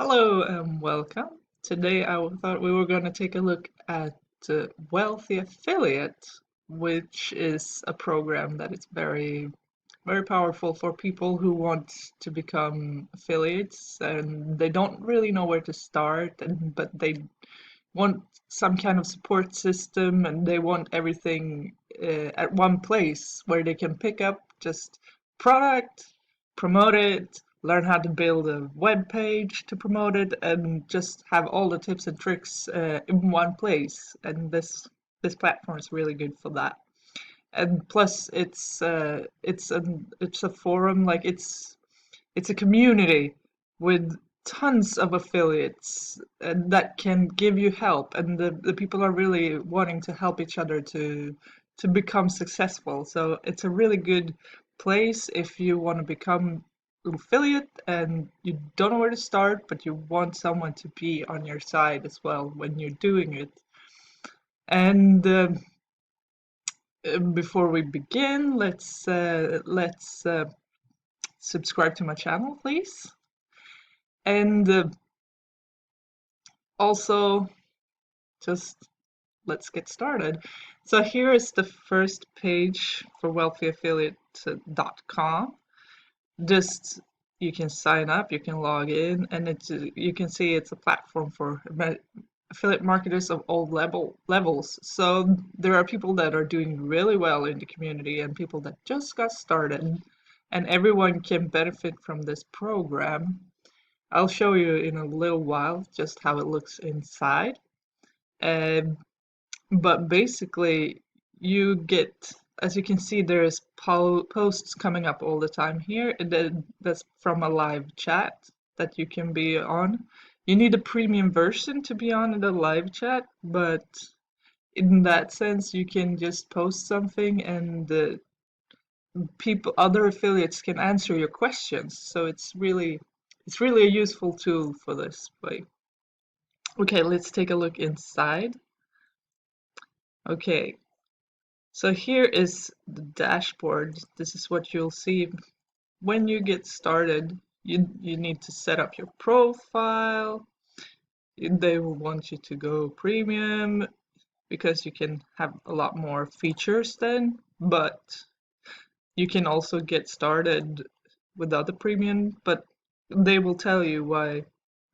Hello and welcome. Today thought we were going to take a look at Wealthy Affiliate, which is a program that is very powerful for people who want to become affiliates and they don't really know where to start, but they want some kind of support system and they want everything at one place where they can pick up just product, promote it, learn how to build a web page to promote it, and just have all the tips and tricks in one place. And this platform is really good for that. And plus, it's a forum, like it's a community with tons of affiliates that can give you help, and the people are really wanting to help each other to become successful. So it's a really good place if you want to become an affiliate and you don't know where to start, but you want someone to be on your side as well when you're doing it. And before we begin, let's subscribe to my channel, please. And also, just let's get started. So here is the first page for wealthyaffiliate.com. Just you can sign up, you can log in, and you can see it's a platform for affiliate marketers of all levels. So there are people that are doing really well in the community and people that just got started, and everyone can benefit from this program. I'll show you in a little while just how it looks inside. Um, but basically, you get, as you can see, there's posts coming up all the time here. And that's from a live chat that you can be on. You need a premium version to be on the live chat, but in that sense, you can just post something and the other affiliates can answer your questions. So it's really a useful tool for this way. Okay, let's take a look inside. Okay, so here is the dashboard. This is what you'll see when you get started. You need to set up your profile. They will want you to go premium because you can have a lot more features then, but you can also get started without the premium, but they will tell you why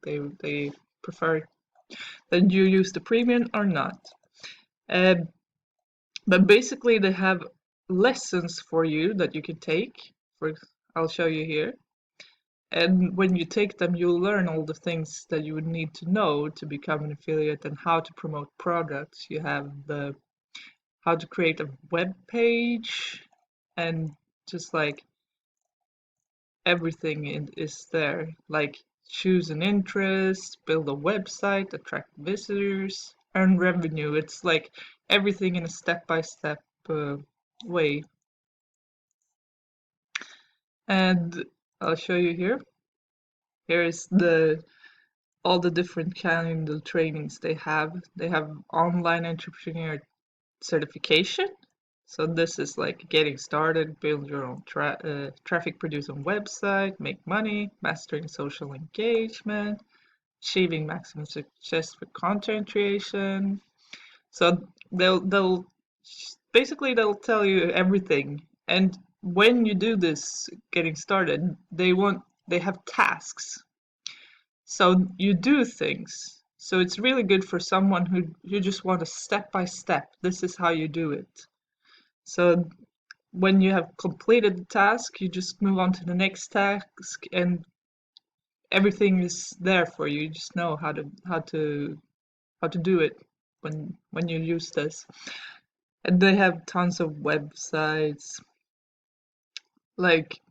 they prefer that you use the premium or not. Uh, But basically, they have lessons for you that you can take. I'll show you here. And when you take them, you'll learn all the things that you would need to know to become an affiliate and how to promote products. You have the how to create a web page, and just like everything is there. Like choose an interest, build a website, attract visitors, earn revenue. It's like everything in a step-by-step way. And I'll show you here. Here is the all the different kind of trainings they have. They have online entrepreneur certification. So this is like getting started, build your own traffic producing website, make money, mastering social engagement, achieving maximum success with content creation. So they'll basically they'll tell you everything. And when you do this getting started, they have tasks. So you do things. So it's really good for someone who you just want a step by step. This is how you do it. So when you have completed the task, you just move on to the next task, and everything is there for you. You just know how to do it when you use this. And they have tons of websites like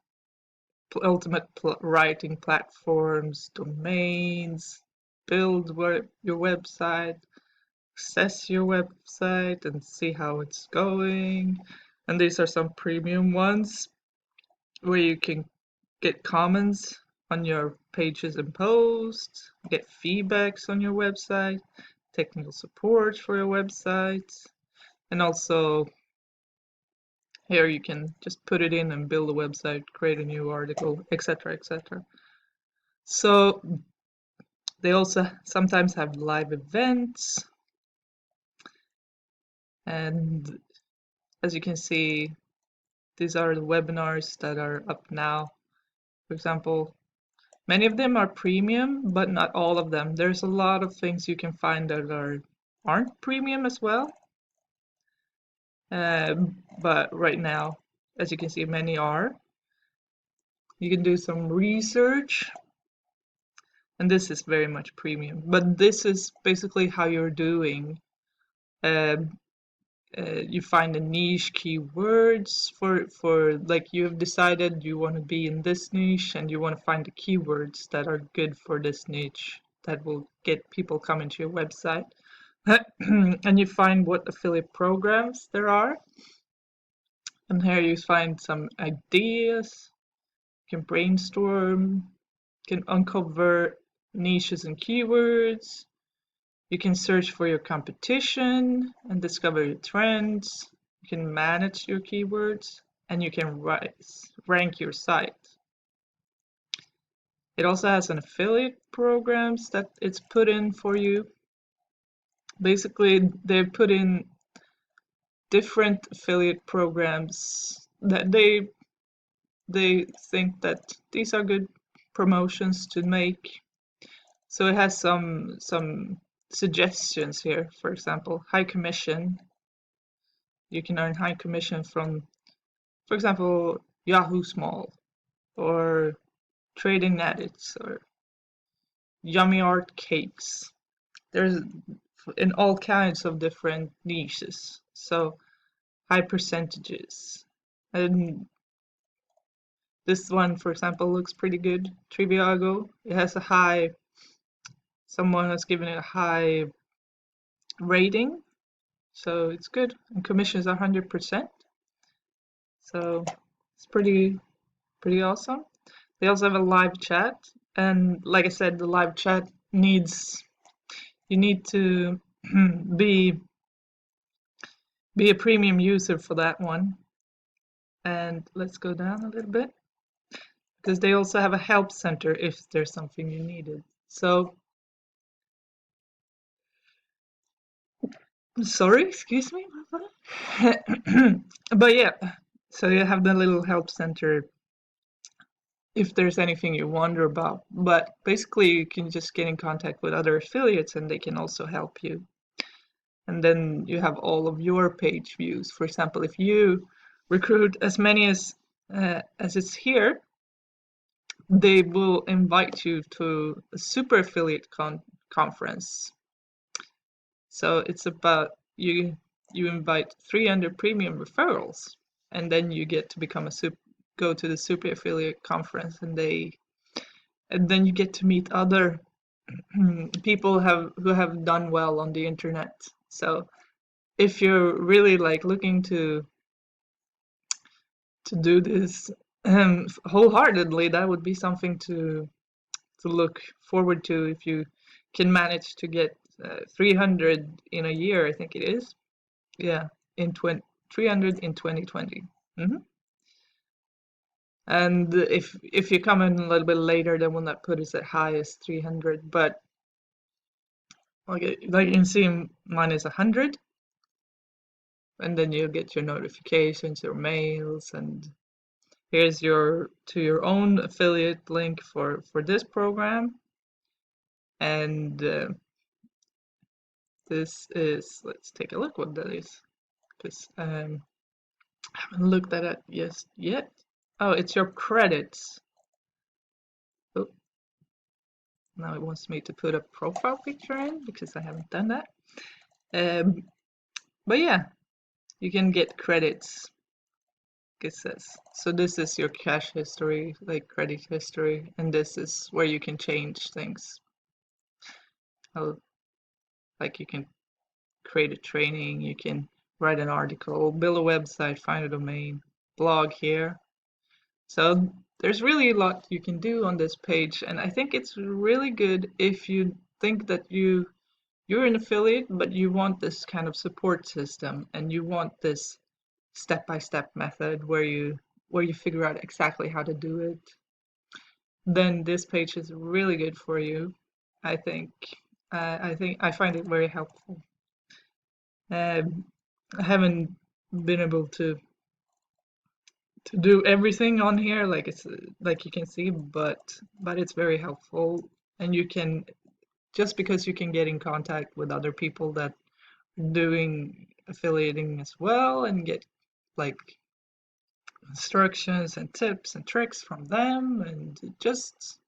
ultimate writing platforms, domains, build your website, access your website, and see how it's going. And these are some premium ones where you can get comments on your pages and posts, get feedbacks on your website, technical support for your website, and also here you can just put it in and build a website, create a new article, etc., etc. So They also sometimes have live events, and as you can see, these are the webinars that are up now. For example, many of them are premium, but not all of them. There's a lot of things you can find that aren't premium as well. But right now, as you can see, many are. You can do some research, and this is very much premium. But this is basically how you're doing. Um, you find the niche keywords for like you have decided you want to be in this niche and you want to find the keywords that are good for this niche that will get people coming to your website. And you find what affiliate programs there are, and here you find some ideas. You can brainstorm, you can uncover niches and keywords. You can search for your competition and discover your trends. You can manage your keywords, and you can rank your site. It also has an affiliate programs that it's put in for you. Basically, they put in different affiliate programs that they think that these are good promotions to make. So it has some suggestions here. For example, high commission. You can earn high commission from, for example, Yahoo Small or Trading Edits or Yummy Art Cakes. There's in all kinds of different niches. So high percentages. And this one, for example, looks pretty good. Triviago. It has a high, someone has given it a high rating. So it's good. And commissions are 100%. So it's pretty awesome. They also have a live chat, and like I said, the live chat you need to be a premium user for that one. And let's go down a little bit, because they also have a help center if there's something you needed. So sorry, excuse me. But yeah, so you have the little help center if there's anything you wonder about. But basically, you can just get in contact with other affiliates and they can also help you. And then you have all of your page views. For example, if you recruit as many as it's here, they will invite you to a super affiliate conference. So it's about you invite 300 premium referrals, and then you get to become go to the super affiliate conference, and then you get to meet other people who have done well on the internet. So if you're really like looking to do this wholeheartedly, that would be something to look forward to if you can manage to get 300 in a year, I think it is. Yeah, in 300 in 2020. Hmm. And if you come in a little bit later, then we'll not put it as high as 300. But okay, like you can see, mine is 100, and then you get your notifications, your mails, and here's your own affiliate link for this program. And this is, let's take a look what that is, because I haven't looked at it yet. Oh, it's your credits. Oh, now it wants me to put a profile picture in because I haven't done that. But yeah, you can get credits. It says, so this is your cash history, like credit history, and this is where you can change things. Oh, like you can create a training, you can write an article, build a website, find a domain, blog here. So there's really a lot you can do on this page, and I think it's really good if you think that you're an affiliate, but you want this kind of support system and you want this step-by-step method where you figure out exactly how to do it. Then this page is really good for you. I think. I find it very helpful. Um, I haven't been able to do everything on here, like it's like you can see, but it's very helpful, and you can, just because you can get in contact with other people that are doing affiliating as well and get like instructions and tips and tricks from them, and just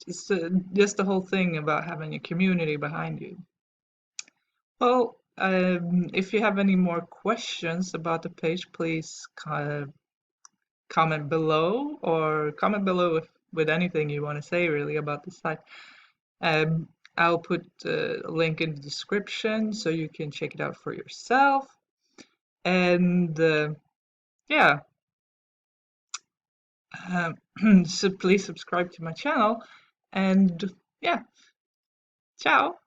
the whole thing about having a community behind you. Well, if you have any more questions about the page, please comment below, or comment below with anything you want to say really about the site. Um, I'll put a link in the description so you can check it out for yourself. And yeah, so please subscribe to my channel. And yeah, ciao.